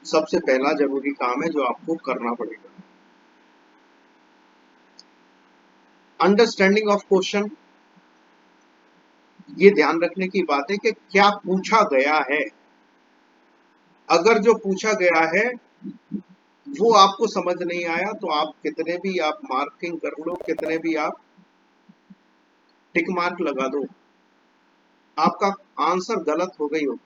सबसे पहला जरूरी काम है जो आपको करना पड़ेगा। अंडरस्टैंडिंग ऑफ क्वेश्चन, ये ध्यान रखने की बात है कि क्या पूछा गया है। अगर जो पूछा गया है वो आपको समझ नहीं आया तो आप कितने भी आप मार्किंग कर लो, कितने भी आप टिक मार्क लगा दो, आपका आंसर गलत हो गई हो।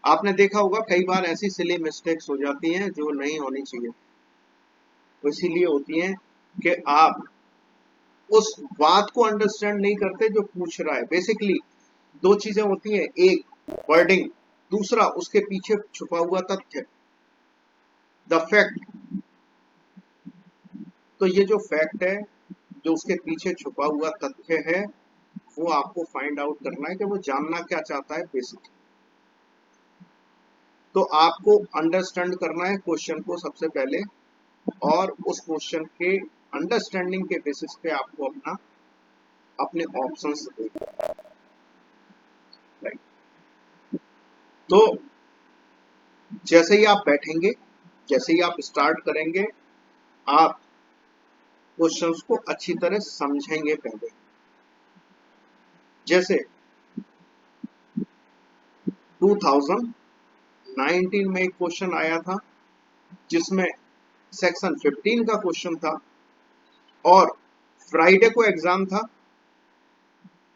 आपने देखा होगा कई बार ऐसी सिली मिस्टेक्स हो जाती हैं जो नहीं होनी चाहिए। वो इसीलिए होती हैं कि आप उस बात को अंडरस्टैंड नहीं करते जो पूछ रहा है। बेसिकली दो चीजें होती हैं, एक वर्डिंग, दूसरा उसके पीछे छुपा हुआ तथ्य, द फैक्ट। तो ये जो फैक्ट है, जो उसके पीछे छुपा हुआ तथ्य है, वो आपको फाइंड आउट करना है कि वो जानना क्या चाहता है बेसिक। तो आपको अंडरस्टैंड करना है क्वेश्चन को सबसे पहले, और उस क्वेश्चन के अंडरस्टैंडिंग के बेसिस पे आपको अपने ऑप्शंस देखना। राइट। तो जैसे ही आप बैठेंगे, जैसे ही आप स्टार्ट करेंगे, आप क्वेश्चंस को अच्छी तरह समझेंगे पहले। जैसे 2019 में एक क्वेश्चन आया था जिसमें सेक्शन 15 का क्वेश्चन था, और फ्राइडे को एग्जाम था।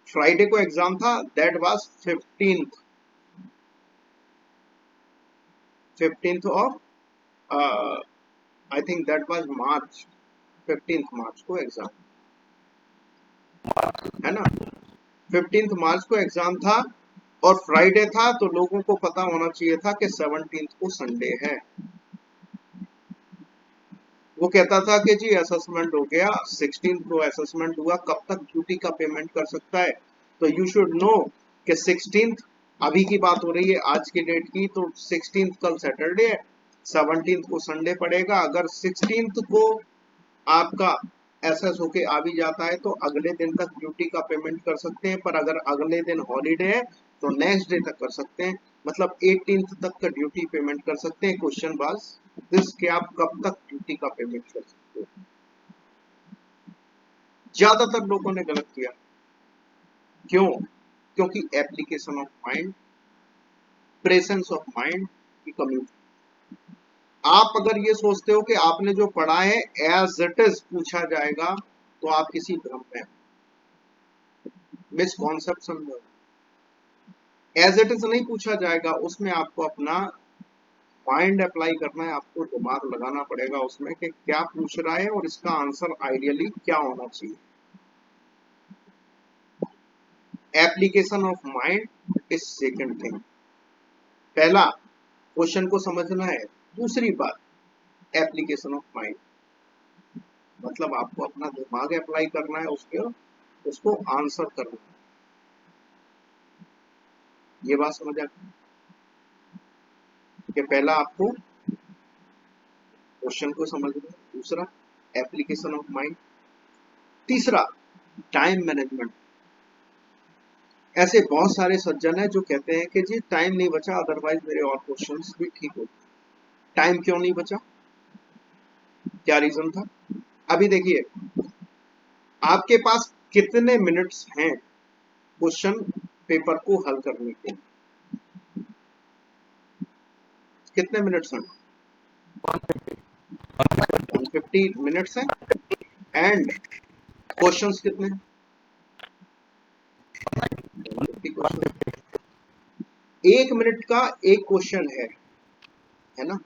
फ्राइडे को एग्जाम था, that was 15th of I think that was March, 15th मार्च को एग्जाम, है ना। 15th मार्च को एग्जाम था और फ्राइडे था, तो लोगों को पता होना चाहिए था कि 17th को संडे है। वो कहता था कि जी असेसमेंट हो गया, 16th को असेसमेंट हुआ, कब तक ड्यूटी का पेमेंट कर सकता है। तो यू शुड नो कि 16th, अभी की बात हो रही है आज की डेट की, तो 16th कल सैटरडे है, 17th को संडे पड़ेगा। अगर 16th को आपका एसएस होके आ भी जाता है तो अगले दिन तक ड्यूटी का पेमेंट कर सकते हैं, पर अगर अगले दिन हॉलीडे है तो नेक्स्ट डे तक कर सकते हैं, मतलब 18th तक का ड्यूटी पेमेंट कर सकते हैं। क्वेश्चन वाज दिस कि आप कब तक ड्यूटी का पेमेंट कर सकते हो। ज्यादातर लोगों ने गलत किया। क्यों? क्योंकि application of mind, presence of mind की कमी। आप अगर ये सोचते हो कि आपने जो पढ़ा है एज इट इज पूछा जाएगा, तो आप किसी भ्रम में, मिसकॉन्सेप्शन में। एज इट इज नहीं पूछा जाएगा, उसमें आपको अपना माइंड अप्लाई करना है, आपको दिमाग लगाना पड़ेगा उसमें कि क्या पूछ रहा है और इसका आंसर आइडियली क्या होना चाहिए। Application of mind is second thing. पहला क्वेश्चन को समझना है, दूसरी बात एप्लीकेशन ऑफ माइंड, मतलब आपको अपना दिमाग अप्लाई करना है उसके, उसको आंसर करना है। ये बात समझ आती कि पहला आपको क्वेश्चन को समझना है, दूसरा एप्लीकेशन ऑफ माइंड, तीसरा टाइम मैनेजमेंट। ऐसे बहुत सारे सज्जन हैं जो कहते हैं कि जी टाइम नहीं बचा, अदरवाइज मेरे और क्वेश्चंस भी ठीक होते। टाइम क्यों नहीं बचा? क्या रीजन था? अभी देखिए, आपके पास कितने मिनट्स हैं क्वेश्चन पेपर को हल करने के? कितने मिनट्स हैं? 150 मिनट्स हैं। एंड क्वेश्चंस कितने हैं? 150 क्वेश्चन। 1 मिनट का एक क्वेश्चन है ना।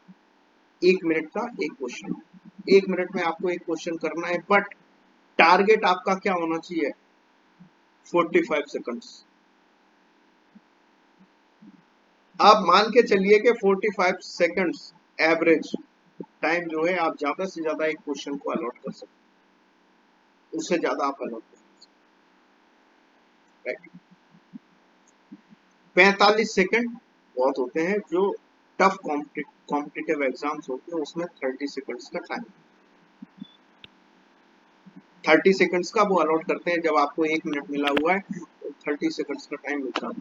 1 मिनट का एक क्वेश्चन, 1 मिनट में आपको एक क्वेश्चन करना है, बट टारगेट आपका क्या होना चाहिए? 45 सेकंड्स। आप मान के चलिए कि 45 सेकंड्स एवरेज टाइम जो है, आप ज्यादा से ज्यादा एक क्वेश्चन को अलॉट कर सकते हैं, उससे ज्यादा आप अलॉट कर सकते हैं। 45 सेकंड बहुत होते हैं। जो टफ कॉम्पिटिटिव एग्जाम्स होते हैं उसमें 30 सेकंड्स का टाइम, 30 सेकंड्स का वो अलॉट करते हैं। जब आपको 1 मिनट मिला हुआ है तो 30 सेकंड्स का टाइम मिलता है,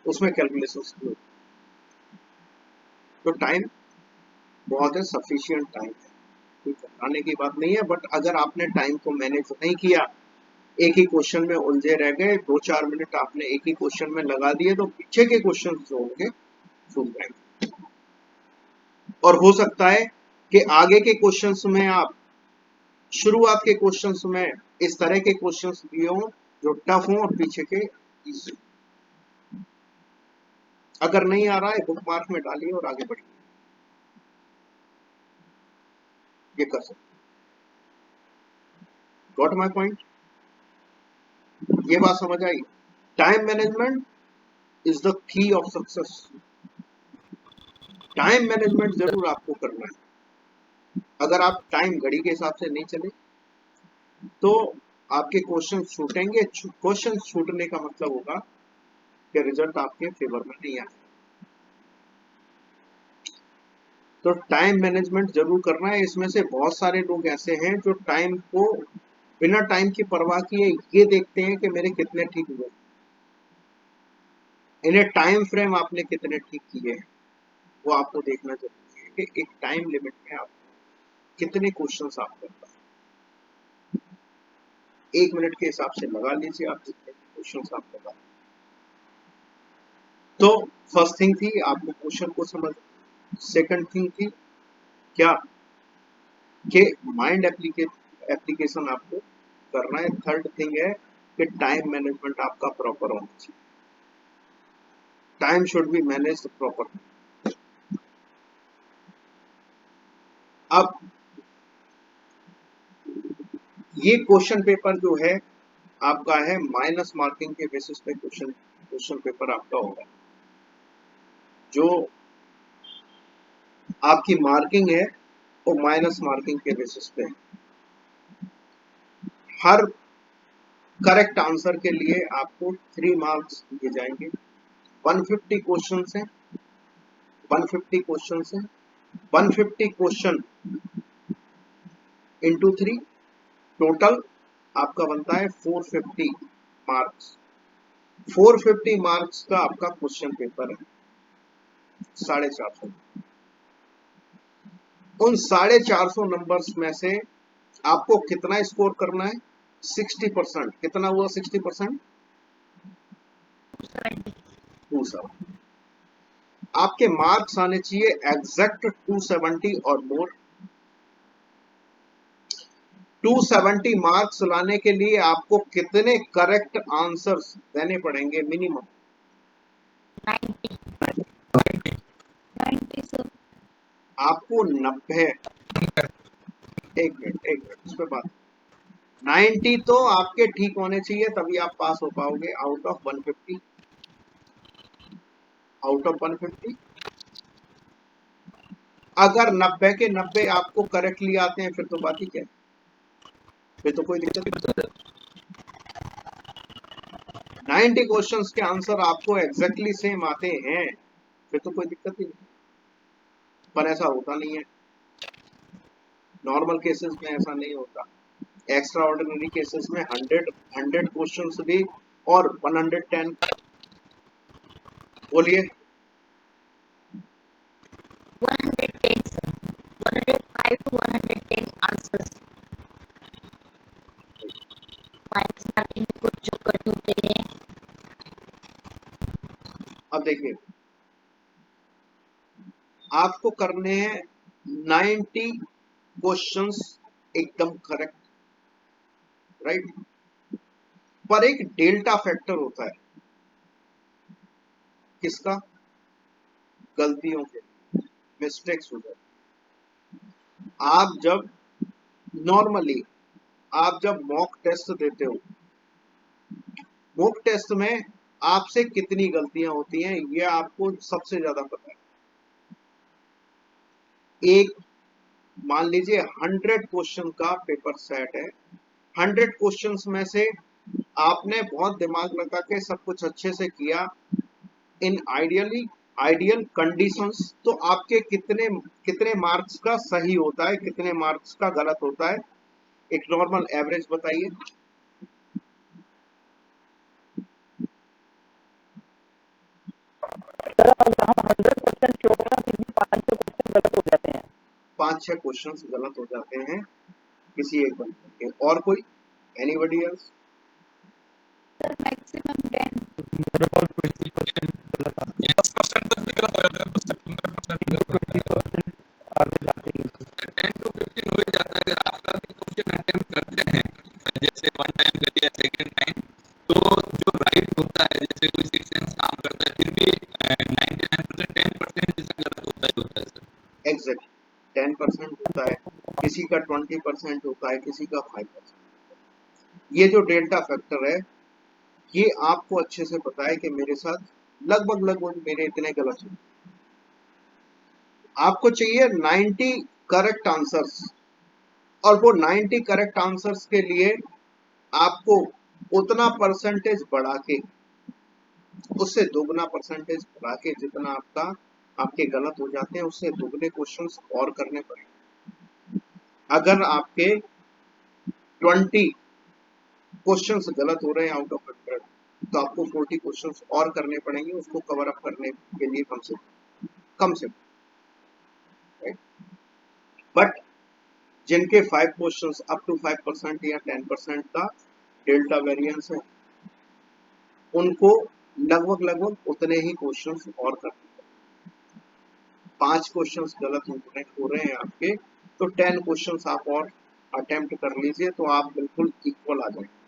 उसमें कैलकुलेशन। तो टाइम बहुत है, सफिशिएंट टाइम है, कोई घबराने की बात नहीं है। बट अगर आपने टाइम को मैनेज नहीं किया, एक ही क्वेश्चन में उलझे रह गए, 2-4 मिनट आपने एक ही क्वेश्चन में लगा दिए, तो पीछे के क्वेश्चन जो होंगे छूट जाएंगे। और हो सकता है कि आगे के क्वेश्चंस में आप शुरुआत के क्वेश्चंस में इस तरह के क्वेश्चंस दिए हों जो टफ हों और पीछे के इजी। अगर नहीं आ रहा है बुक मार्क में डालिए और आगे बढ़िए, ये कर सकते। Got my point? ये बात समझ आई? Time management is the key of success. Time management जरूर आपको करना है। अगर आप टाइम घड़ी के हिसाब से नहीं चले तो आपके क्वेश्चन छूटेंगे। क्वेश्चन छूटने का मतलब होगा कि रिजल्ट आपके फेवर में नहीं आए। तो टाइम मैनेजमेंट जरूर करना है। इसमें से बहुत सारे लोग ऐसे हैं जो टाइम को बिना टाइम की परवाह किए ये देखते हैं कि मेरे कितने ठीक हुए। इन्हें टाइम फ्रेम आपने कितने ठीक किए हैं वो आपको देखना जरूरी है कि एक टाइम लिमिट में आप कितने क्वेश्चंस आप कर पाए। 1 मिनट के हिसाब से लगा लीजिए आप जितने क्वेश्चंस आप लगा। तो फर्स्ट थिंग थी आपको क्वेश्चन को समझ। सेकंड थिंग थी क्या कि माइंड एप्लीकेशन आपको करना है। थर्ड थिंग है कि टाइम मैनेजमेंट आपका प्रॉपर होना चाहिए। Time should be managed proper. अब ये क्वेश्चन पेपर जो है आपका है माइनस मार्किंग के बेसिस पे क्वेश्चन पेपर आपका होगा। जो आपकी मार्किंग है वो माइनस मार्किंग के बेसिस पे है। हर करेक्ट आंसर के लिए आपको 3 मार्क्स दिए जाएंगे। 150 क्वेश्चन है, 150 क्वेश्चन है, 150 क्वेश्चन इंटू 3, टोटल आपका बनता है 450 मार्क्स। 450 मार्क्स का आपका क्वेश्चन पेपर है, 450। उन 450 नंबर्स में से आपको कितना स्कोर करना है? 60%। कितना हुआ 60%? 270। आपके मार्क्स आने चाहिए एग्जैक्ट 270 और मोर। 270 मार्क्स लाने के लिए आपको कितने करेक्ट आंसर्स देने पड़ेंगे? Minimum 90 sir. आपको 90। एक मिनट उस पर बात। 90 तो आपके ठीक होने चाहिए तभी आप पास हो पाओगे आउट ऑफ 150। आउट ऑफ 150 अगर 90 के 90 आपको करेक्टली आते हैं फिर तो बात ही क्या है, फिर तो कोई दिक्कत नहीं। 90 क्वेश्चंस के आंसर आपको एग्जैक्टली सेम आते हैं फिर तो कोई दिक्कत ही नहीं। पर ऐसा होता नहीं है, नॉर्मल केसेस में ऐसा नहीं होता। एक्स्ट्रा ऑर्डिनरी केसेस में 100 क्वेश्चंस भी और 110। बोलिए 110 sir. 105 to 110 answers. Minus marking में कुछ जो कट होते हैं। अब देखिए आपको करने हैं 90 क्वेश्चंस एकदम करेक्ट, राइट। पर एक डेल्टा फैक्टर होता है, किसका? गलतियों के, मिस्टेक्स हो जाए। आप जब नॉर्मली आप जब मॉक टेस्ट देते हो, मॉक टेस्ट में आपसे कितनी गलतियां होती हैं ये आपको सबसे ज्यादा पता है। एक मान लीजिए 100 क्वेश्चन का पेपर सेट है, 100 क्वेश्चंस में से आपने बहुत दिमाग लगा के सब कुछ अच्छे से किया इन आइडियल कंडीशंस, तो आपके कितने कितने मार्क्स का सही होता है, कितने मार्क्स का गलत होता है? एक नॉर्मल एवरेज बताइए। सर अगर हम 100% श्योर है फिर भी 5 5-6 क्वेश्चंस गलत हो जाते हैं किसी एक बंदे के। और कोई anybody else? Sir maximum 10। More about 20% गलत आते हैं। 10% तक भी गलत हो जाता है, 10-15% भी गलत हो जाता है। 20% आगे जाते हैं। 10 to 15 हो ही जाता है। अगर आपका भी क्वेश्चन अटेम्प्ट करते हैं, जैसे वन टाइम कर लिया, सेकंड टाइम, तो जो राइट होता है, जैसे कोई 6 सेंस काम करता है, फिर भी 99% 10% जैसा गलत होता है सर। एग्जैक्ट 10% होता है, किसी का 20% होता है, किसी का 5%। ये जो डेल्टा फैक्टर है, ये आपको अच्छे से पता है कि मेरे साथ लगभग मेरे इतने गलत हुए। आपको चाहिए 90 करेक्ट आंसर्स, और वो 90 करेक्ट आंसर्स के लिए आपको उतना परसेंटेज बढ़ा के, उससे दोगुना परसेंटेज बढ़ा के, जितना आपके गलत हो जाते हैं उससे दोगुने क्वेश्चंस और करने पड़ेंगे। अगर आपके 20 क्वेश्चंस गलत हो रहे हैं आउट ऑफ 100, तो आपको 40 क्वेश्चंस और करने पड़ेंगे उसको कवर अप करने के लिए, कम से कम। बट जिनके 5 क्वेश्चंस अप टू 5% या 10% का डेल्टा वेरिएंस है, उनको लगभग उतने ही क्वेश्चंस और करने पड़ेंगे। 5 क्वेश्चंस गलत हो रहे हैं आपके, तो 10 क्वेश्चंस आप और अटेम्प्ट कर लीजिए, तो आप बिल्कुल इक्वल आ जाएंगे।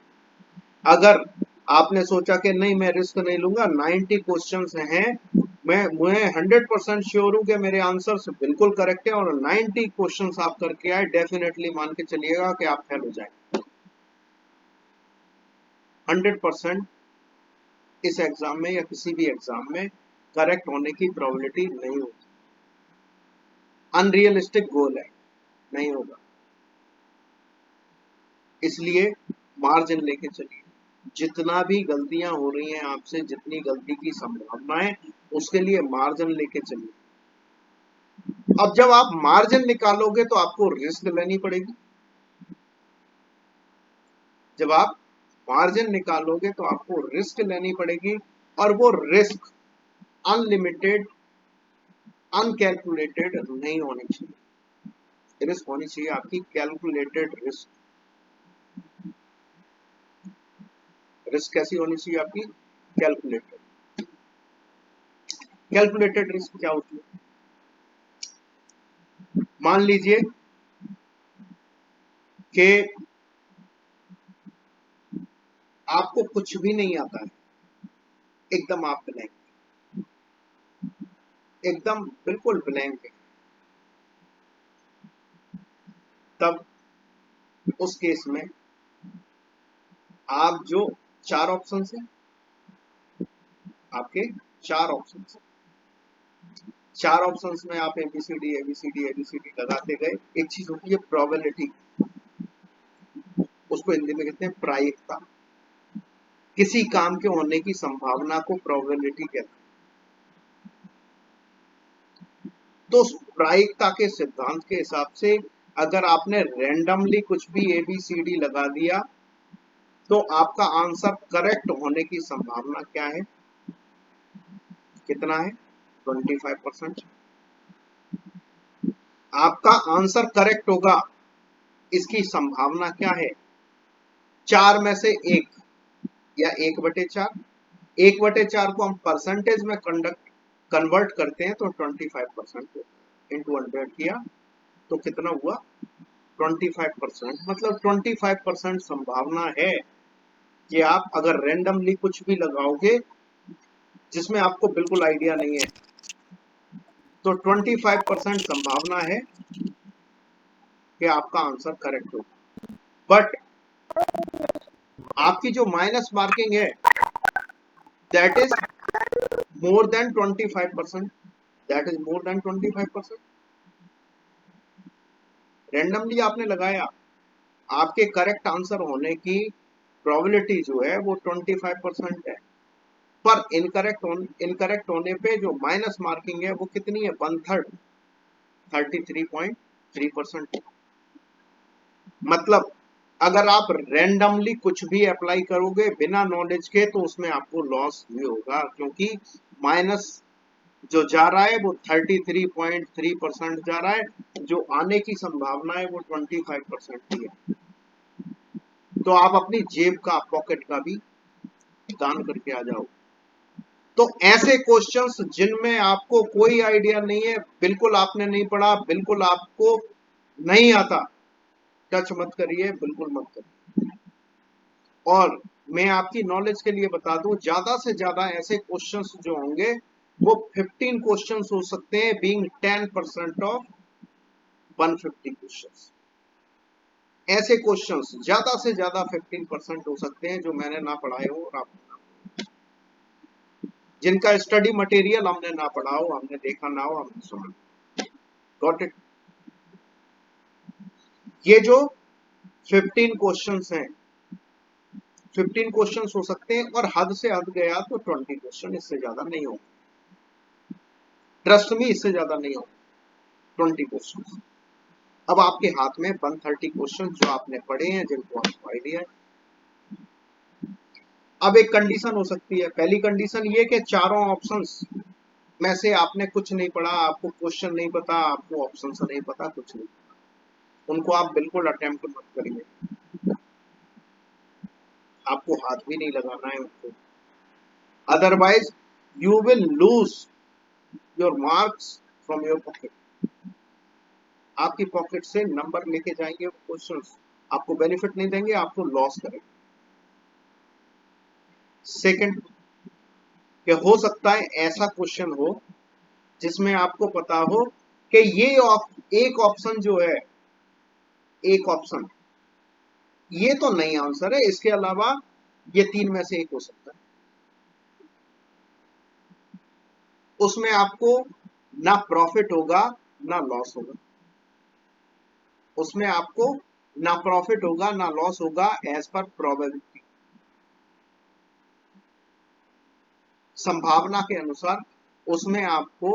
अगर आपने सोचा कि नहीं मैं रिस्क नहीं लूंगा, 90 क्वेश्चंस हैं, मैं 100% श्योर हूं कि मेरे आंसर्स बिल्कुल करेक्ट है, और 90 क्वेश्चंस आप करके आए, डेफिनेटली मान के चलिएगा कि आप फेल हो जाएंगे। 100% इस एग्जाम में या किसी भी एग्जाम में करेक्ट होने की प्रोबेबिलिटी नहीं होती। अनरियलिस्टिक गोल है, नहीं होगा। इसलिए मार्जिन लेके चलिए। जितना भी गलतियां हो रही हैं आपसे, जितनी गलती की संभावना है, उसके लिए मार्जिन लेके चलिए। अब जब आप मार्जिन निकालोगे तो आपको रिस्क लेनी पड़ेगी। जब आप मार्जिन निकालोगे तो आपको रिस्क लेनी पड़ेगी, और वो रिस्क अनलिमिटेड, अनकैलकुलेटेड नहीं होनी चाहिए। रिस्क होनी चाहिए आपकी कैलकुलेटेड रिस्क। रिस्क कैसी होनी चाहिए आपकी? कैलकुलेटेड। कैलकुलेटेड रिस्क क्या होती है? मान लीजिए कि आपको कुछ भी नहीं आता है, एकदम आप ब्लैंक, एकदम बिल्कुल ब्लैंक है, तब उस केस में आप जो 4 ऑप्शन है, आपके 4 ऑप्शन है, 4 ऑप्शंस में आप एबीसीडी एबीसीडी एबीसीडी लगाते गए। एक चीज होती है प्रोबेबिलिटी, उसको हिंदी में कहते हैं प्रायिकता। किसी काम के होने की संभावना को प्रोबेबिलिटी कहते हैं। तो प्रायिकता के सिद्धांत के हिसाब से अगर आपने रैंडमली कुछ भी एबीसीडी लगा दिया, तो आपका आंसर करेक्ट होने की संभावना क्या है? कितना है? 25%। आपका आंसर करेक्ट होगा, इसकी संभावना क्या है? 4 में से 1 या 1/4। 1/4 को हम परसेंटेज में कन्वर्ट करते हैं तो 25% इंटू 100 किया तो कितना हुआ? 25%। मतलब 25% संभावना है कि आप अगर रैंडमली कुछ भी लगाओगे जिसमें आपको बिल्कुल आइडिया नहीं है, तो 25% संभावना है कि आपका आंसर करेक्ट हो। बट आपकी जो माइनस मार्किंग है, that is more than 25%। That is more than 25%। Randomly आपने लगाया, आपके करेक्ट आंसर होने की प्रोबेबिलिटी जो है वो 25% है, पर इनकरेक्ट होने पे जो माइनस मार्किंग है वो कितनी है? 1/3, 33.3%। मतलब अगर आप रैंडमली कुछ भी अप्लाई करोगे बिना नॉलेज के, तो उसमें आपको लॉस ही होगा, क्योंकि माइनस जो जा रहा है वो 33.3% जा रहा है, जो आने की संभावना है वो 25% की है। तो आप अपनी जेब का, पॉकेट का भी दान करके आ जाओ। तो ऐसे क्वेश्चंस जिनमें आपको कोई आइडिया नहीं है, बिल्कुल आपने नहीं पढ़ा, बिल्कुल आपको नहीं आता, टच मत करिए, बिल्कुल मत करिए। और मैं आपकी नॉलेज के लिए बता दूं, ज्यादा से ज्यादा ऐसे क्वेश्चंस जो होंगे वो 15 क्वेश्चंस हो सकते हैं, बीइंग 10% ऑफ 150 क्वेश्चंस। ऐसे क्वेश्चंस ज्यादा से ज्यादा 15% हो सकते हैं जो मैंने ना पढ़ाए हो और आप, जिनका स्टडी मटेरियल हमने ना पढ़ा हो, हमने देखा ना हो, हमने सुना। Got it? ये जो 15 क्वेश्चंस हैं, 15 क्वेश्चंस हो सकते हैं, और हद से हद गया तो 20 क्वेश्चन, इससे ज्यादा नहीं हो। ट्रस्ट मी, इससे ज्यादा नहीं हो। 20 क्वेश्चन। अब आपके हाथ में 130 क्वेश्चन जो आपने पढ़े हैं, जिनको आपको आइडिया है। अब एक कंडीशन हो सकती है, पहली कंडीशन ये कि चारों ऑप्शंस में से आपने कुछ नहीं पढ़ा, आपको क्वेश्चन नहीं पता, आपको ऑप्शन नहीं पता, कुछ नहीं, उनको आप बिल्कुल अटेम्प्ट मत करिए, आपको हाथ भी नहीं लगाना है उनको। Otherwise you will lose your marks from your pocket. आपकी पॉकेट से नंबर लेके जाएंगे वो क्वेश्चंस, आपको बेनिफिट नहीं देंगे, आपको लॉस करेंगे। सेकंड, कि हो सकता है ऐसा क्वेश्चन हो जिसमें आपको पता हो कि ये एक ऑप्शन जो है, एक ऑप्शन ये तो नहीं आंसर है, इसके अलावा ये तीन में से एक हो सकता है। उसमें आपको ना प्रॉफिट होगा ना लॉस होगा, उसमें आपको ना प्रॉफिट होगा ना लॉस होगा, एज पर प्रोबेबिलिटी, संभावना के अनुसार। उसमें आपको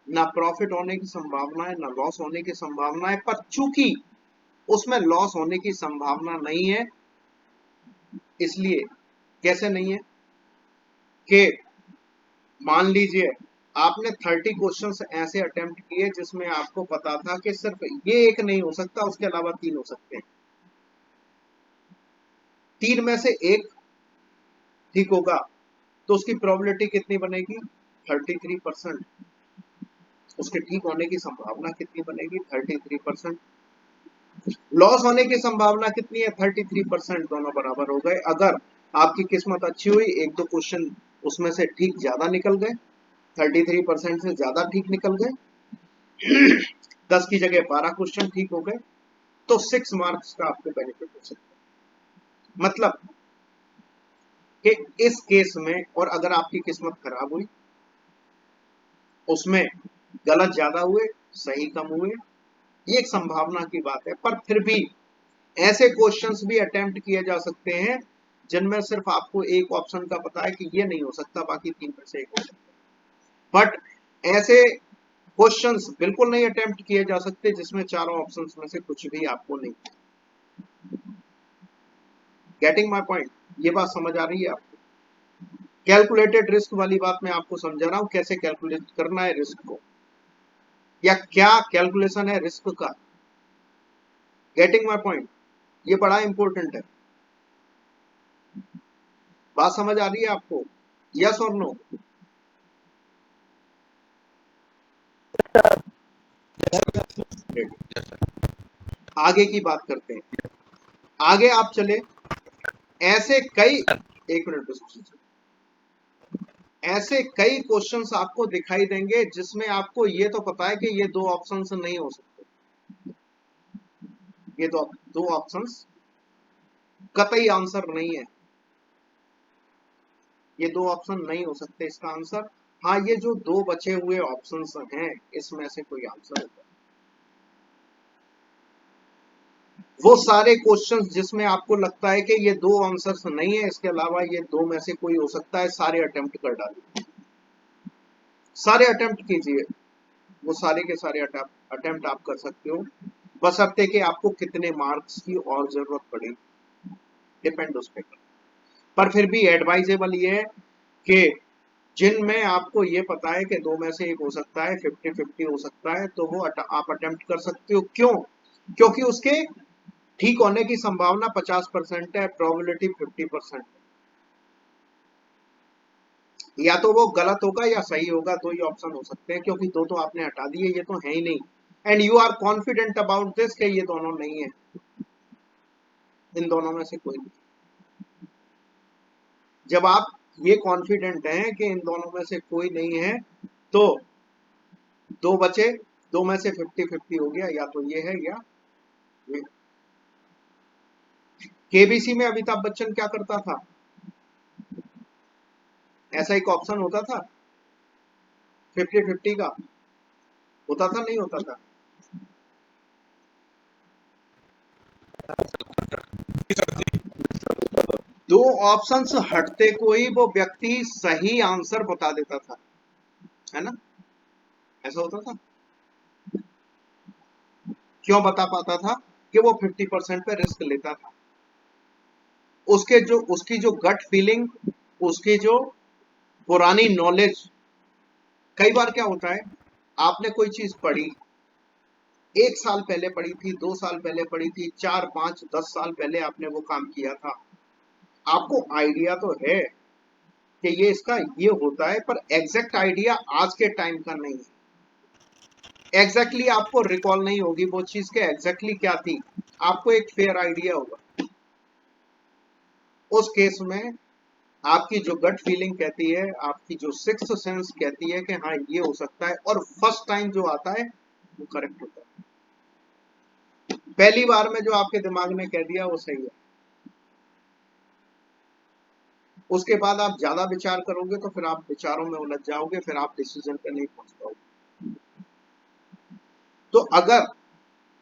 ना प्रॉफिट होने की संभावना है ना लॉस होने की संभावना है, पर चूंकि उसमें लॉस होने की संभावना नहीं है, इसलिए कैसे नहीं है कि मान लीजिए आपने 30 क्वेश्चंस ऐसे अटेम्प्ट किए जिसमें आपको पता था कि सिर्फ ये एक नहीं हो सकता, उसके अलावा तीन हो सकते हैं। तीन में से एक ठीक होगा तो उसकी प्रोबेबिलिटी कितनी बनेगी? 33%। उसके ठीक होने की संभावना कितनी बनेगी? 33%। लॉस होने की संभावना कितनी है? 33%। दोनों बराबर हो गए। अगर आपकी किस्मत अच्छी हुई, एक दो क्वेश्चन उसमें से ठीक ज्यादा निकल गए, 33% से ज्यादा ठीक निकल गए, 10 की जगह 12 क्वेश्चन ठीक हो गए, तो 6 मार्क्स का आपको बेनिफिट हो सकता है। मतलब कि इस केस में, और अगर आपकी किस्मत खराब हुई, उसमें गलत ज्यादा हुए, सही कम हुए, ये एक संभावना की बात है। पर फिर भी ऐसे क्वेश्चंस भी अटेम्प्ट किए जा सकते हैं जिनमें सिर्फ आपको एक ऑप्शन का पता है कि ये नहीं हो सकता, बाकी तीन में से एक हो सकता है। बट ऐसे क्वेश्चंस बिल्कुल नहीं अटेम्प्ट किए जा सकते जिसमें चारों ऑप्शंस में से कुछ भी आपको नहीं। Getting my point? ये बात समझ आ रही है आपको? कैलकुलेटेड रिस्क वाली बात मैं आपको समझा रहा हूं, कैसे कैलकुलेट करना है रिस्क को, या क्या कैलकुलेशन है रिस्क का। Getting my point? ये बड़ा इंपॉर्टेंट है। बात समझ आ रही है आपको? यस और नो? आगे की बात करते हैं। आगे आप चले, ऐसे कई, एक मिनट बस, ऐसे कई क्वेश्चंस आपको दिखाई देंगे जिसमें आपको ये तो पता है कि ये दो ऑप्शंस नहीं हो सकते, ये दो ऑप्शंस कतई आंसर नहीं है, ये दो ऑप्शन नहीं हो सकते इसका आंसर। हाँ, ये जो दो बचे हुए ऑप्शंस हैं इसमें से कोई आंसर होगा। वो सारे क्वेश्चंस जिसमें आपको लगता है कि ये दो आंसर्स नहीं है, इसके अलावा ये दो में से कोई हो सकता है, सारे अटेम्प्ट कर डालिए, सारे अटेम्प्ट कीजिए, वो सारे के सारे अटेम्प्ट आप कर सकते हो, बशर्ते कि आपको कितने मार्क्स की और जरूरत पड़े, डिपेंड उस पर। फिर भी एडवाइजेबल ये है कि जिनमें आपको ये पता है कि दो में से एक हो सकता है, 50-50 हो सकता है, तो वो आप अटेम्प्ट कर सकते हो। क्यों? क्योंकि उसके ठीक होने की संभावना 50% है, प्रोबेबिलिटी 50%। या तो वो गलत होगा या सही होगा, दो ही ऑप्शन हो सकते हैं, क्योंकि दो तो आपने हटा दिए, ये तो है ही नहीं। And you are confident about this कि ये दोनों नहीं है, इन दोनों में से कोई नहीं। जब आप ये कॉन्फिडेंट हैं कि इन दोनों में से कोई नहीं है, तो दो बचे, दो में से 50-50 हो गया, या तो ये है या ये। केबीसी में अमिताभ बच्चन क्या करता था? ऐसा एक ऑप्शन होता था 50-50 का, होता था नहीं होता था? दो ऑप्शंस हटते को ही वो व्यक्ति सही आंसर बता देता था, है ना? ऐसा होता था। क्यों बता पाता था? कि वो 50% पे रिस्क लेता था। उसकी जो गट फीलिंग, उसकी जो पुरानी नॉलेज। कई बार क्या होता है, आपने कोई चीज पढ़ी, 1 साल पहले पढ़ी थी, 2 साल पहले पढ़ी थी, 4, 5, 10 साल पहले आपने वो काम किया था, आपको आइडिया तो है कि ये इसका ये होता है, पर एग्जैक्ट आइडिया आज के टाइम का नहीं है। एग्जैक्टली आपको रिकॉल नहीं होगी वो चीज के एग्जैक्टली क्या थी, आपको एक फेयर आइडिया होगा। उस केस में आपकी जो गट फीलिंग कहती है, आपकी जो सिक्स्थ सेंस कहती है कि हाँ ये हो सकता है, और फर्स्ट टाइम जो आता है वो करेक्ट होता है। पहली बार में जो आपके दिमाग ने कह दिया वो सही है। उसके बाद आप ज्यादा विचार करोगे तो फिर आप विचारों में उलझ जाओगे, फिर आप डिसीजन पे नहीं पहुंच पाओगे। तो अगर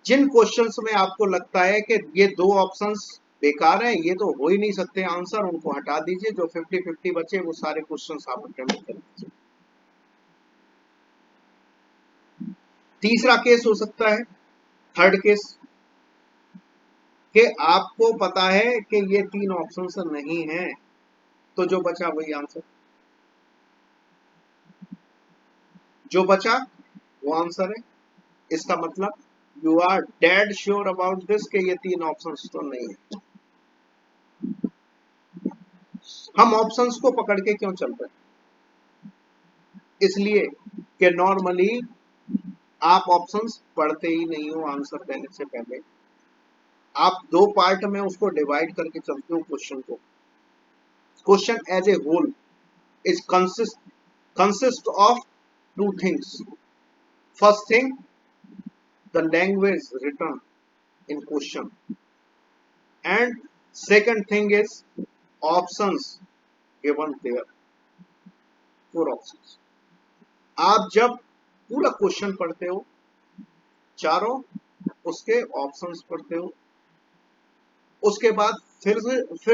जिन क्वेश्चंस में आपको लगता है कि ये दो ऑप्शंस बेकार हैं, ये तो हो ही नहीं सकते आंसर, उनको हटा दीजिए। जो 50-50 बचे वो सारे क्वेश्चंस आप अटेम्प्ट कर लीजिए। तीसरा केस हो सकता है, थर्ड केस, कि आपको पता है कि ये तीन ऑप्शंस नहीं हैं, तो जो बचा वही आंसर, जो बचा वो आंसर है। इसका मतलब you are dead sure about this कि ये तीन ऑप्शंस तो नहीं है। हम ऑप्शंस को पकड़ के क्यों चल रहे हैं? इसलिए कि नॉर्मली आप ऑप्शंस पढ़ते ही नहीं हो आंसर देने से पहले। आप दो पार्ट में उसको डिवाइड करके चलते हो क्वेश्चन को। Question as a whole is consist of two things. First thing, the language written in question, and second thing is options given there. 4 options. आप जब पूरा क्वेश्चन पढ़ते हो, चारों उसके ऑप्शंस पढ़ते हो, उसके बाद फिर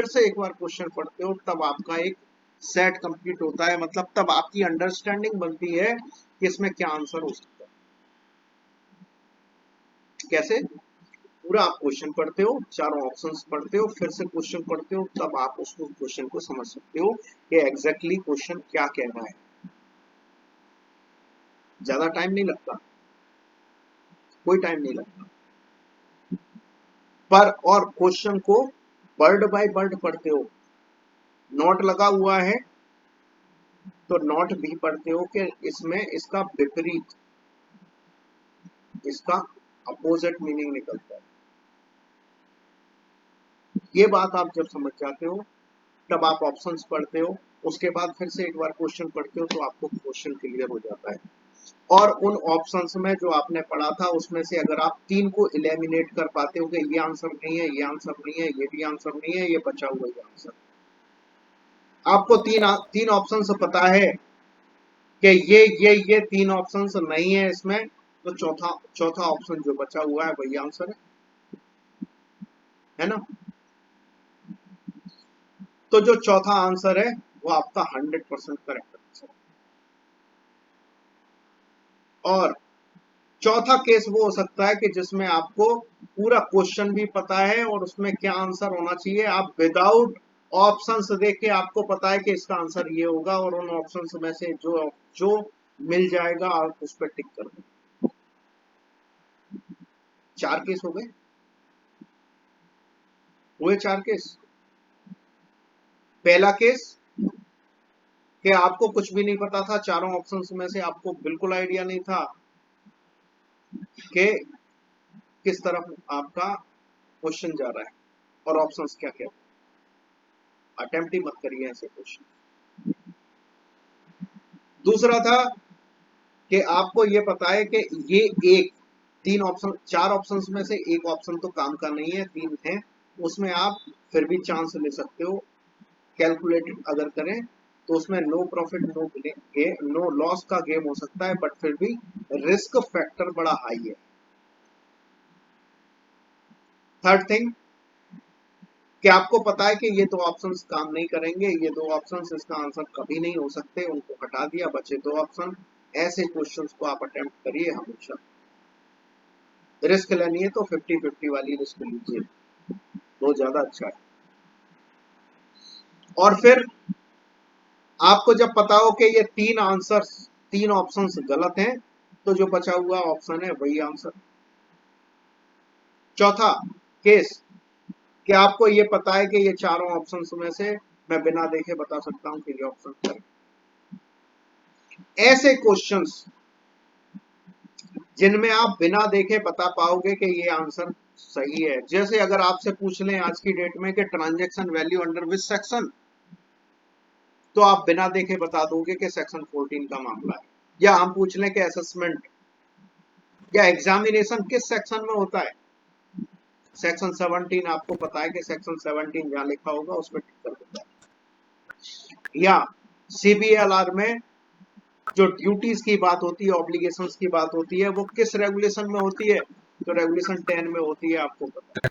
से एक बार क्वेश्चन पढ़ते हो, तब आपका एक सेट कंप्लीट होता है। मतलब तब आपकी अंडरस्टैंडिंग बनती है कि इसमें क्या आंसर हो सकता है। कैसे? पूरा आप क्वेश्चन पढ़ते हो, चारों ऑप्शंस पढ़ते हो, फिर से क्वेश्चन पढ़ते हो, तब आप उस क्वेश्चन को समझ सकते हो कि एग्जैक्टली क्वेश्चन क्या कह रहा है। ज्यादा टाइम नहीं लगता, कोई टाइम नहीं लगता, पर और क्वेश्चन को वर्ड बाय वर्ड पढ़ते हो। नोट लगा हुआ है तो नोट भी पढ़ते हो कि इसमें इसका विपरीत, इसका अपोजिट मीनिंग निकलता है। ये बात आप जब समझ जाते हो तब आप ऑप्शंस पढ़ते हो, उसके बाद फिर से एक बार क्वेश्चन पढ़ते हो, तो आपको क्वेश्चन क्लियर हो जाता है। और उन ऑप्शंस में जो आपने पढ़ा था उसमें से अगर आप तीन को एलिमिनेट कर पाते हो कि ये आंसर नहीं है, ये आंसर नहीं है, ये भी आंसर नहीं है, ये बचा हुआ ही आंसर, आपको तीन ऑप्शंस पता है कि ये तीन ऑप्शंस नहीं है इसमें, तो चौथा ऑप्शन जो बचा हुआ है वही आंसर है ना? तो जो चौथा आंसर है वो आपका 100% करेक्ट आंसर है। और चौथा केस वो हो सकता है कि जिसमें आपको पूरा क्वेश्चन भी पता है और उसमें क्या आंसर होना चाहिए, आप विदाउट ऑप्शंस देख के आपको पता है कि इसका आंसर ये होगा और उन ऑप्शंस में से जो जो मिल जाएगा आप उस पर टिक कर दो। 4 केस हो गए, हुए 4 केस। पहला केस कि आपको कुछ भी नहीं पता था, चारों ऑप्शंस में से आपको बिल्कुल आइडिया नहीं था कि किस तरफ आपका क्वेश्चन जा रहा है और ऑप्शंस क्या क्या। अटेम्प्ट ही मत करिए ऐसे क्वेश्चन। दूसरा था कि आपको ये पता है कि ये एक 3 ऑप्शन 4 ऑप्शंस में से एक ऑप्शन तो काम का नहीं है, 3 है, उसमें आप फिर भी चांस ले सकते हो। कैलकुलेटेड अगर करें तो उसमें नो प्रॉफिट नो लॉस का गेम हो सकता है, बट फिर भी रिस्क फैक्टर बड़ा हाई है। थर्ड थिंग कि आपको पता है कि ये 2 ऑप्शंस काम नहीं करेंगे, ये 2 ऑप्शंस इसका आंसर कभी नहीं हो सकते, उनको हटा दिया, बचे 2 ऑप्शन। ऐसे क्वेश्चंस को आप अटेम्प्ट करिए हमेशा। रिस्क लेनी है तो 50-50 वाली रिस्क लीजिए, वो ज्यादा अच्छा है। और फिर आपको जब पता हो कि ये 3 आंसर्स 3 ऑप्शंस गलत हैं, तो जो बचा हुआ ऑप्शन है वही आंसर। चौथा केस कि आपको ये पता है कि ये चारों ऑप्शंस में से मैं बिना देखे बता सकता हूं कि ये ऑप्शन करेक्ट। ऐसे क्वेश्चंस जिनमें आप बिना देखे बता पाओगे कि ये आंसर सही है। जैसे अगर आपसे पूछ लें आज की डेट में कि transaction value under which section, तो आप बिना देखे बता दोगे कि सेक्शन 14 का मामला है। या हम पूछ लें कि असेसमेंट या एग्जामिनेशन किस सेक्शन में होता है, सेक्शन 17, आपको पता है कि सेक्शन 17 जहां लिखा होगा उस पर टिक कर देता है। या सीबीएलआर में जो ड्यूटीज की बात होती है, ऑब्लिगेशंस की बात होती है, वो किस रेगुलेशन में होती है, तो रेगुलेशन 10 में होती है, आपको पता है।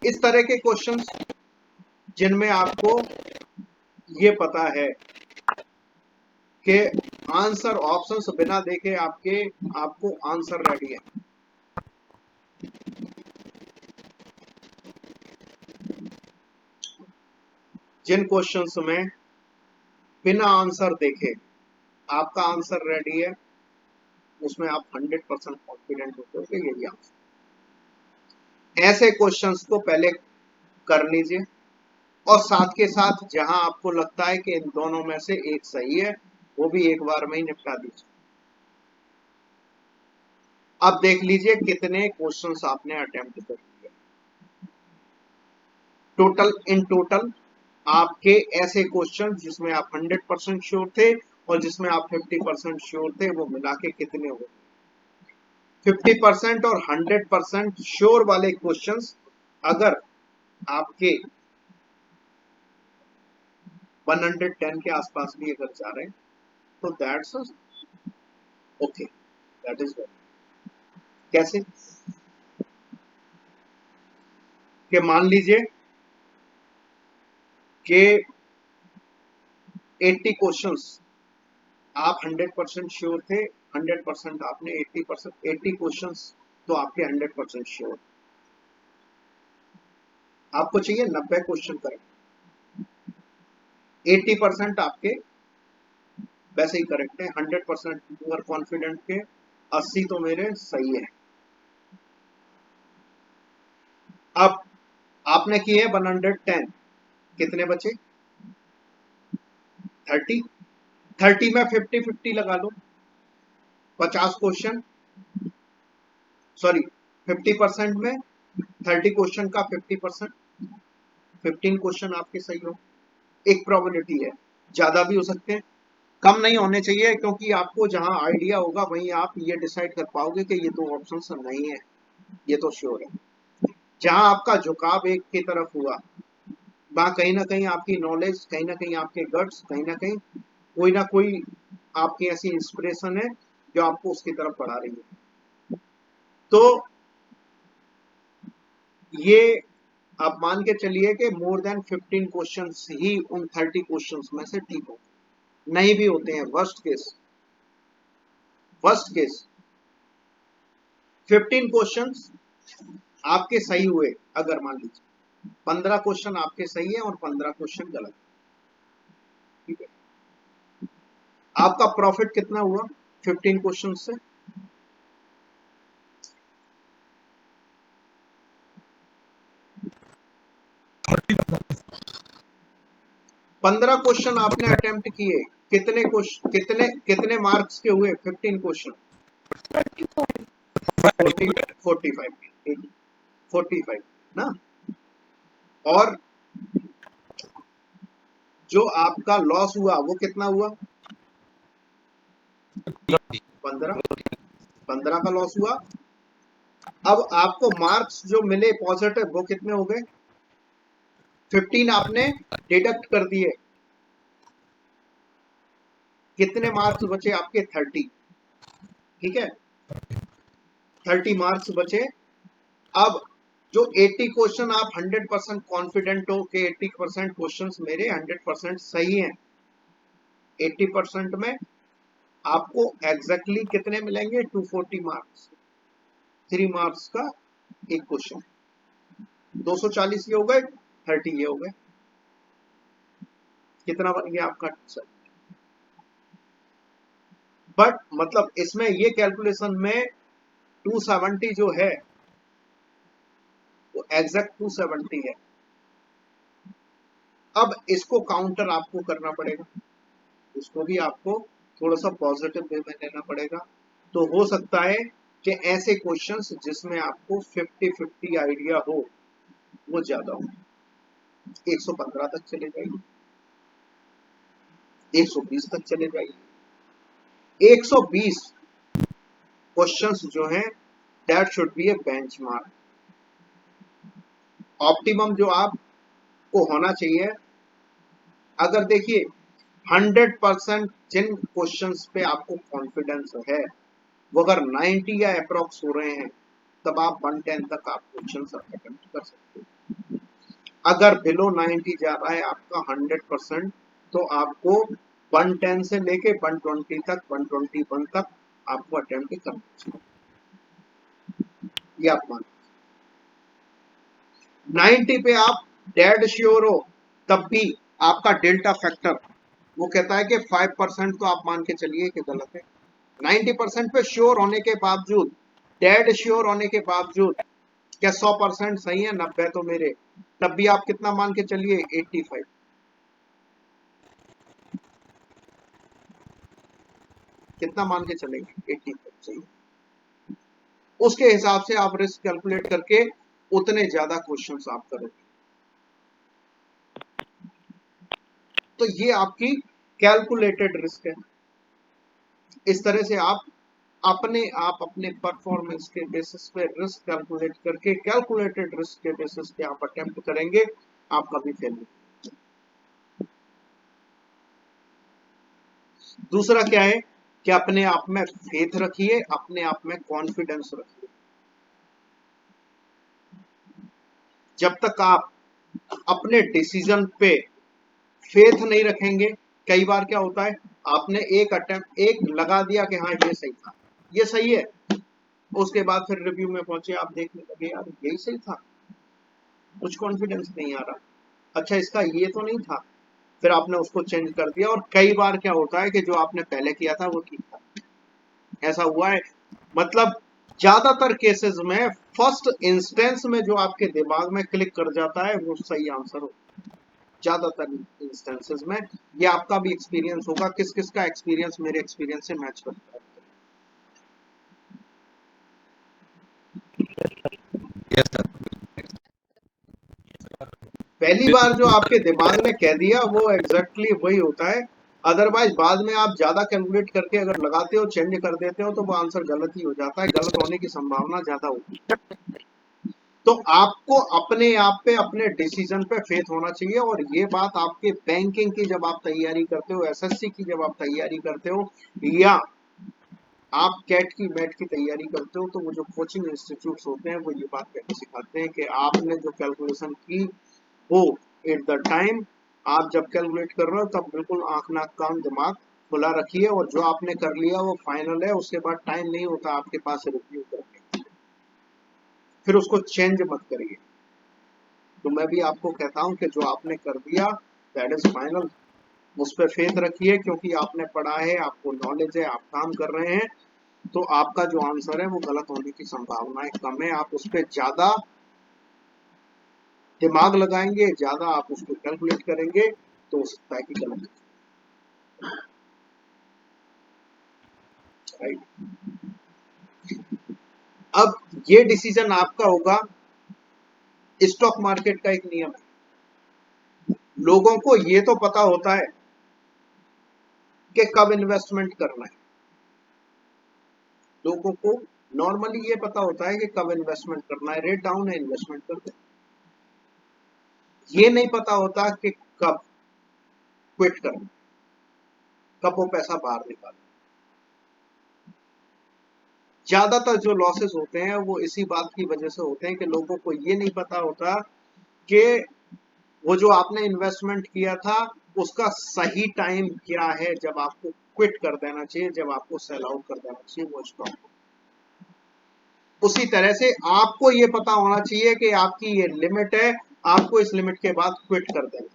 इस तरह के क्वेश्चंस जिनमें आपको ये पता है कि आंसर ऑप्शंस बिना देखे आपको आंसर रेडी है। जिन क्वेश्चंस में बिना आंसर देखे आपका आंसर रेडी है, उसमें आप 100% कॉन्फिडेंट होते हो कि यही आंसर। ऐसे क्वेश्चंस को पहले कर लीजिए और साथ के साथ जहां आपको लगता है कि इन दोनों में से एक सही है, वो भी एक बार में ही निपटा दीजिए। अब देख लीजिए कितने क्वेश्चंस आपने अटेम्प्ट कर लिए। टोटल आपके ऐसे क्वेश्चन जिसमें आप 100% श्योर थे और जिसमें आप 50% श्योर थे, वो मिला के कितने हो? 50% और 100% श्योर वाले क्वेश्चंस अगर आपके 110 के आसपास भी अगर जा रहे हैं, तो that's okay, that is good. कैसे कि मान लीजिए कि 80 क्वेश्चंस आप 100% श्योर थे, 100% आपने 80%, 80 क्वेश्चंस तो आपके 100% श्योर। आपको चाहिए 90 क्वेश्चन करेक्ट, 80% आपके वैसे ही करेक्ट है, 100% यू आर कॉन्फिडेंट के 80 तो मेरे सही है। अब आपने किए 110, कितने बचे? 30 में 50-50 लगा लो। 50 क्वेश्चन, सॉरी 50% में 30 क्वेश्चन का 50%, 15 क्वेश्चन आपके सही हो। एक प्रोबेबिलिटी है, ज्यादा भी हो सकते हैं, कम नहीं होने चाहिए, क्योंकि आपको जहां आइडिया होगा वहीं आप ये डिसाइड कर पाओगे कि ये 2 ऑप्शन नहीं है, ये तो श्योर है। जहां आपका झुकाव एक की तरफ हुआ, वहां कहीं ना कहीं आपकी नॉलेज, कहीं ना कहीं आपके गट्स, कहीं ना कोई आपकी ऐसी इंस्पिरेशन है जो आपको उसकी तरफ बढ़ा रही है। तो ये आप मान के चलिए कि मोर देन 15 क्वेश्चंस ही उन 30 क्वेश्चंस में से ठीक हो, नहीं भी होते हैं। वर्स्ट केस 15 क्वेश्चंस आपके सही हुए अगर मान लीजिए, 15 क्वेश्चन आपके सही है और 15 क्वेश्चन गलत। ठीक है, आपका प्रॉफिट कितना हुआ 15 क्वेश्चन से? पंद्रह क्वेश्चन आपने अटेम्प्ट किए, कितने क्वेश्चन, कितने मार्क्स के हुए 15 क्वेश्चन? 45 ना। और जो आपका लॉस हुआ वो कितना हुआ? 15 का लॉस हुआ। अब आपको मार्क्स जो मिले पॉजिटिव वो कितने हो गए? 15 आपने डिडक्ट कर दिए, कितने मार्क्स बचे आपके? 30। ठीक है, 30 मार्क्स बचे। अब जो 80 क्वेश्चन आप 100% कॉन्फिडेंट हो कि 80% क्वेश्चंस मेरे 100% सही हैं, 80% में आपको एग्जैक्टली कितने मिलेंगे? 240 मार्क्स, 3 मार्क्स का एक क्वेश्चन, 240 ये हो गए, 30 ये हो गए। कितना बन गया आपका आंसर? बट मतलब इसमें ये कैलकुलेशन में 270 जो है वो एग्जैक्ट 270 है। अब इसको काउंटर आपको करना पड़ेगा, इसको भी आपको थोड़ा सा पॉजिटिव वे में लेना पड़ेगा। तो हो सकता है कि ऐसे क्वेश्चंस जिसमें आपको 50-50 आइडिया हो वो ज्यादा हो, 115 तक चले जाइए, 120 तक चले जाइए। 120 क्वेश्चंस जो हैं that should be A benchmark. Optimum जो आपको होना चाहिए, अगर देखिए 100% जिन क्वेश्चंस पे आपको कॉन्फिडेंस है वो अगर 90 या अप्रोक्स हो रहे हैं तब आप 110 तक आप क्वेश्चंस अटेम्प्ट कर सकते हो। अगर बिलो 90 जा रहा है आपका 100%, तो आपको 110 से लेके 120 तक, 121 तक आपको अटेम्प्ट करना चाहिए। ये आप मान 90 पे आप डेड श्योर हो तब भी आपका डेल्टा फैक्टर वो कहता है कि 5% तो आप मान के चलिए कि गलत है। 90% पे श्योर होने के बावजूद, डेड श्योर होने के बावजूद, क्या 100% सही है? 90 तो मेरे, तब भी आप कितना मान के चलिए? 85। कितना मान के चलेंगे? 85 सही। उसके हिसाब से आप रिस्क कैलकुलेट करके उतने ज्यादा क्वेश्चंस आप करोगे। तो ये आपकी कैलकुलेटेड रिस्क है। इस तरह से आप अपने परफॉर्मेंस के बेसिस पे रिस्क कैलकुलेट करके, कैलकुलेटेड रिस्क के बेसिस पे आप अटेम्प्ट करेंगे, आप कभी फेल नहीं। दूसरा क्या है कि अपने आप में फेथ रखिए, अपने आप में कॉन्फिडेंस रखिए। जब तक आप अपने डिसीजन पे फेथ नहीं रखेंगे, कई बार क्या होता है आपने एक लगा दिया कि हाँ ये सही था, ये सही है, उसके बाद फिर रिव्यू में पहुंचे आप देखने लगे यार यही सही था, कुछ कॉन्फिडेंस नहीं आ रहा, अच्छा इसका ये तो नहीं था, फिर आपने उसको चेंज कर दिया। और कई बार क्या होता है कि जो आपने पहले किया था वो ठीक था, ऐसा हुआ है। मतलब ज्यादातर केसेस में फर्स्ट इंस्टेंस में जो आपके दिमाग में क्लिक कर जाता है वो सही आंसर हो, ज्यादातर इंस्टेंसेस में। ये आपका भी एक्सपीरियंस होगा, किस किस का एक्सपीरियंस मेरे एक्सपीरियंस से मैच करता है। Yes sir. पहली बार जो आपके दिमाग ने कह दिया वो एग्जैक्टली वही होता है, अदरवाइज बाद में आप ज्यादा कैलकुलेट करके अगर लगाते हो, चेंज कर देते हो, तो वो आंसर गलत ही हो जाता है, गलत होने की संभावना ज्यादा होती है। तो आपको अपने आप पे, अपने डिसीजन पे फेथ होना चाहिए। और ये बात आपके बैंकिंग की जब आप तैयारी करते हो, एसएससी की जब आप तैयारी करते हो, या आप कैट की मैट की तैयारी करते हो, तो वो जो कोचिंग इंस्टीट्यूट्स होते हैं वो ये बात कहते सिखाते हैं कि आपने जो कैलकुलेशन की वो एट द टाइम आप जब कैलकुलेट कर रहे हो तब बिल्कुल आंख नाक कान दिमाग खुला रखिए, और जो आपने कर लिया वो फाइनल है, उसके बाद टाइम नहीं होता आपके पास रिव्यू करने, फिर उसको चेंज मत करिए। तो मैं भी आपको कहता हूं कि जो आपने कर दिया दैट इज फाइनल, उस पर फेथ रखिए, क्योंकि आपने पढ़ा है, आपको नॉलेज है, आप काम कर रहे हैं, तो आपका जो आंसर है वो गलत होने की संभावनाएं कम है। आप उस पर ज्यादा दिमाग लगाएंगे, ज्यादा आप उसको कैलकुलेट करेंगे, तो हो सकता है कि गलत, राइट। अब ये डिसीजन आपका होगा। स्टॉक मार्केट का एक नियम है, लोगों को ये तो पता होता है कि कब इन्वेस्टमेंट करना है, लोगों को नॉर्मली ये पता होता है कि कब इन्वेस्टमेंट करना है, रेट डाउन है इन्वेस्टमेंट कर दो। ये नहीं पता होता कि कब क्विट करना, कब वो पैसा बाहर निकालना। ज्यादातर जो लॉसेस होते हैं वो इसी बात की वजह से होते हैं कि लोगों को ये नहीं पता होता कि वो जो आपने इन्वेस्टमेंट किया था उसका सही टाइम क्या है, जब आपको क्विट कर देना चाहिए, जब आपको सेल आउट कर देना चाहिए वो स्टॉक। उसी तरह से आपको ये पता होना चाहिए कि आपकी ये लिमिट है, आपको इस लिमिट के बाद क्विट कर देना,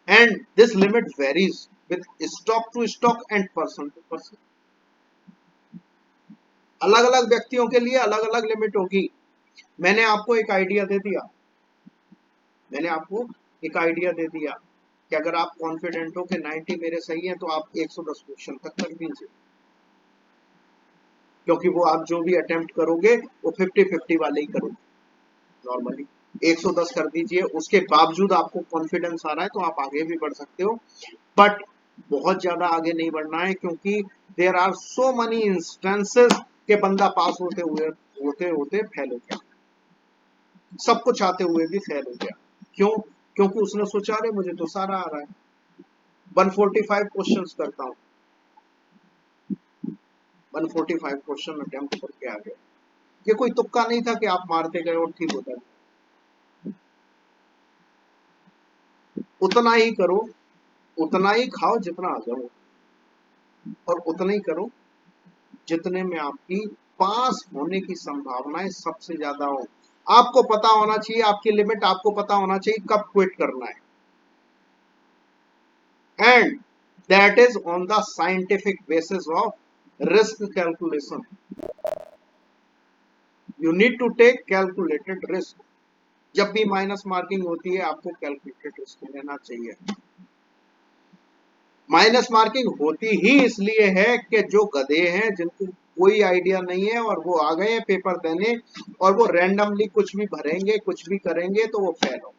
and this limit varies with stock to stock and person to person. अलग अलग व्यक्तियों के लिए अलग अलग लिमिट होगी। मैंने आपको एक आइडिया दे दिया, मैंने आपको एक आइडिया दे दिया कि अगर आप कॉन्फिडेंट हो कि 90 मेरे सही है तो आप 110 क्वेश्चन तक कर दीजिए, क्योंकि वो आप जो भी अटेम्प्ट करोगे वो 50-50 वाले ही करोगे नॉर्मली। 110 कर दीजिए, उसके बावजूद आपको कॉन्फिडेंस आ रहा है तो आप आगे भी बढ़ सकते हो, बट बहुत ज्यादा आगे नहीं बढ़ना है, क्योंकि there are so many instances के बंदा पास होते होते फेल हो गया, सब कुछ आते हुए भी फेल हो गया। क्यों? क्योंकि उसने सोचा अरे मुझे तो सारा आ रहा है, 145 क्वेश्चंस करता हूं, 145 क्वेश्चन अटेम्प्ट करके आ गया। ये कोई तुक्का नहीं था कि आप मारते गए और ठीक होता है। उतना ही करो, उतना ही खाओ जितना हजम हो, और उतना ही करो जितने में आपकी पास होने की संभावनाएं सबसे ज्यादा हो। आपको पता होना चाहिए आपकी लिमिट, आपको पता होना चाहिए कब क्विट करना है, and that is on the scientific basis of risk calculation. You need to take calculated risk. जब भी माइनस मार्किंग होती है आपको कैलकुलेटेड रिस्क लेना चाहिए। माइनस मार्किंग होती ही इसलिए है कि जो गधे हैं जिनको कोई आइडिया नहीं है और वो आ गए पेपर देने और वो रैंडमली कुछ भी भरेंगे, कुछ भी करेंगे, तो वो फेल हो।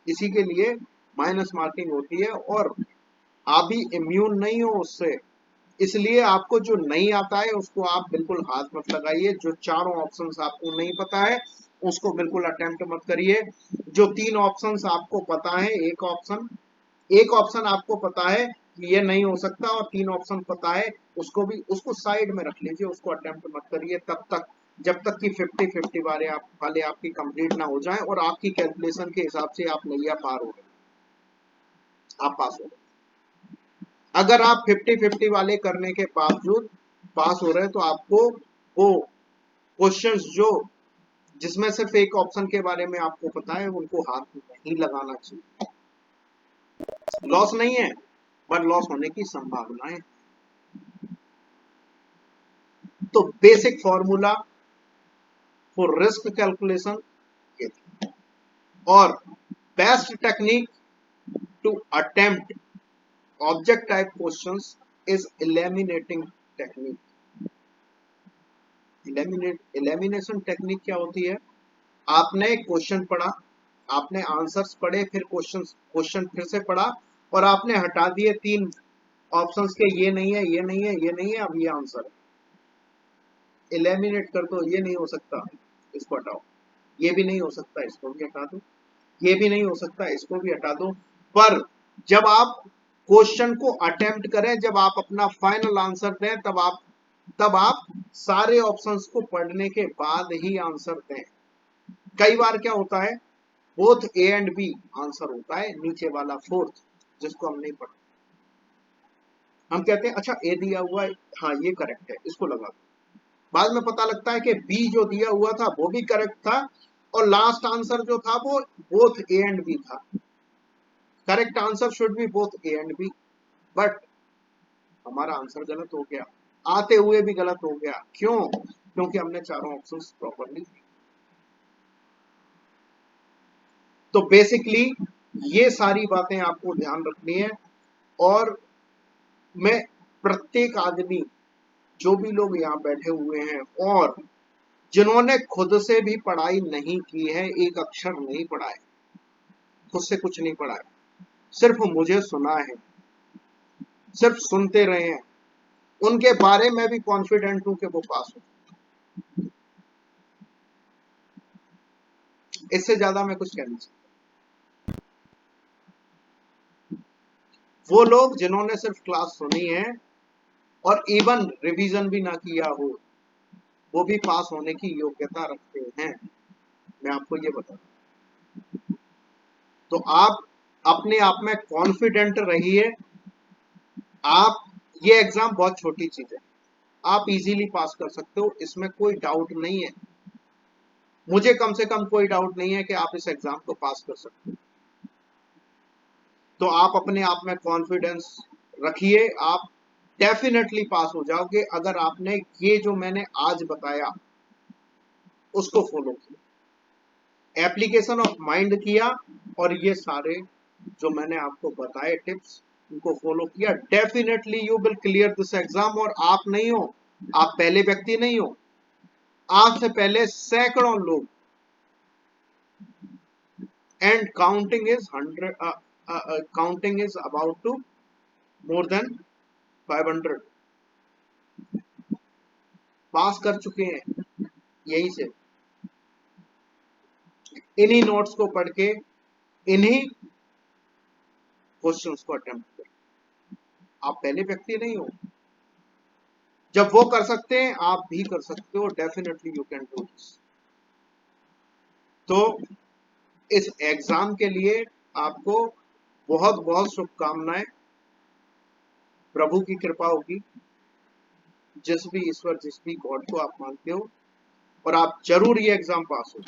इसी के लिए माइनस मार्किंग होती है, और आप भी इम्यून नहीं हो उससे। इसलिए आपको जो नहीं आता है उसको आप बिल्कुल हाथ मत लगाइए। जो चारों ऑप्शंस आपको नहीं पता है उसको बिल्कुल अटेम्प्ट मत करिए। जो 3 ऑप्शंस आपको पता है, एक ऑप्शन आपको पता है कि ये नहीं हो सकता और 3 ऑप्शन पता है, उसको साइड में रख लीजिए, उसको अटेम्प्ट मत करिए तब तक जब तक कि 50-50 वाले आपकी कंप्लीट ना हो जाए और आपकी कैलकुलेशन के हिसाब से आप नैया पार हो गए, आप पास हो गए। अगर आप 50-50 वाले करने के बावजूद पास हो रहे हैं तो आपको वो क्वेश्चंस जो जिसमें सिर्फ एक ऑप्शन के बारे में आपको पता है उनको हाथ नहीं लगाना चाहिए। लॉस नहीं है, पर लॉस होने की संभावना है। तो basic formula for risk calculation ये था, और best technique to attempt object type questions is eliminating technique. Elimination technique क्या होती है? आपने क्वेश्चन पढ़ा, आपने आंसर्स पढ़े, फिर क्वेश्चन फिर से पढ़ा और आपने हटा दिए 3 ऑप्शंस के, ये नहीं है, ये नहीं है, ये नहीं है, अब ये आंसर है। एलिमिनेट कर दो, ये नहीं हो सकता, इसको हटाओ, ये भी नहीं हो सकता, इसको भी हटा दो, ये भी नहीं हो सकता, इसको भी हटा दो। पर जब आप क्वेश्चन को अटेम्प्ट करें, जब आप अपना फाइनल आंसर दें, तब आप सारे ऑप्शंस को पढ़ने के बाद ही आंसर दें। कई बार क्या होता है, both A and B answer होता है, नीचे वाला फोर्थ जिसको हम नहीं पढ़ते, हम कहते हैं अच्छा ए दिया हुआ है, हाँ ये करेक्ट है, इसको लगा दो, बाद में पता लगता है कि बी जो दिया हुआ था वो भी करेक्ट था और लास्ट आंसर जो था वो बोथ ए एंड बी था। Correct answer should be both A and B, but हमारा आंसर गलत हो गया, आते हुए भी गलत हो गया। क्यों? क्योंकि हमने चारों ऑप्शंस प्रॉपरली। तो बेसिकली ये सारी बातें आपको ध्यान रखनी है। और मैं प्रत्येक आदमी, जो भी लोग यहाँ बैठे हुए हैं और जिन्होंने खुद से भी पढ़ाई नहीं की है, एक अक्षर नहीं पढ़ा है, खुद से कुछ नहीं पढ़ा है, सिर्फ मुझे सुना है, सिर्फ सुनते रहे हैं, उनके बारे में भी कॉन्फिडेंट हूं कि वो पास हो। इससे ज्यादा मैं कुछ कह नहीं सकता। वो लोग जिन्होंने सिर्फ क्लास सुनी है और इवन रिवीजन भी ना किया हो, वो भी पास होने की योग्यता रखते हैं, मैं आपको ये बता। तो आप अपने आप में कॉन्फिडेंट रहिए। आप, ये एग्जाम बहुत छोटी चीज है, आप इजीली पास कर सकते हो, इसमें कोई डाउट नहीं है। मुझे कम से कम कोई डाउट नहीं है कि आप इस एग्जाम को पास कर सकते हो। तो आप अपने आप में कॉन्फिडेंस रखिए, आप डेफिनेटली पास हो जाओगे अगर आपने ये जो मैंने आज बताया उसको फॉलो किया, एप्लीकेशन ऑफ माइंड किया, और ये सारे जो मैंने आपको बताए टिप्स उनको फॉलो किया। Definitely you will clear this exam. और आप नहीं हो, आप पहले व्यक्ति नहीं हो, आपसे पहले सैकड़ों लोग, and counting is 100, counting is about to more than 500 pass कर चुके हैं यहीं से, इन्हीं नोट्स को पढ़ के, इन्हीं क्वेश्चंस को अटेम्प्ट कर। आप पहले व्यक्ति नहीं हो, जब वो कर सकते हैं आप भी कर सकते हो। Definitely you can do this. तो इस एग्जाम के लिए आपको बहुत बहुत शुभकामनाएं। प्रभु की कृपा होगी, जिस भी ईश्वर, जिस भी गॉड को आप मानते हो, और आप जरूर ये एग्जाम पास हो।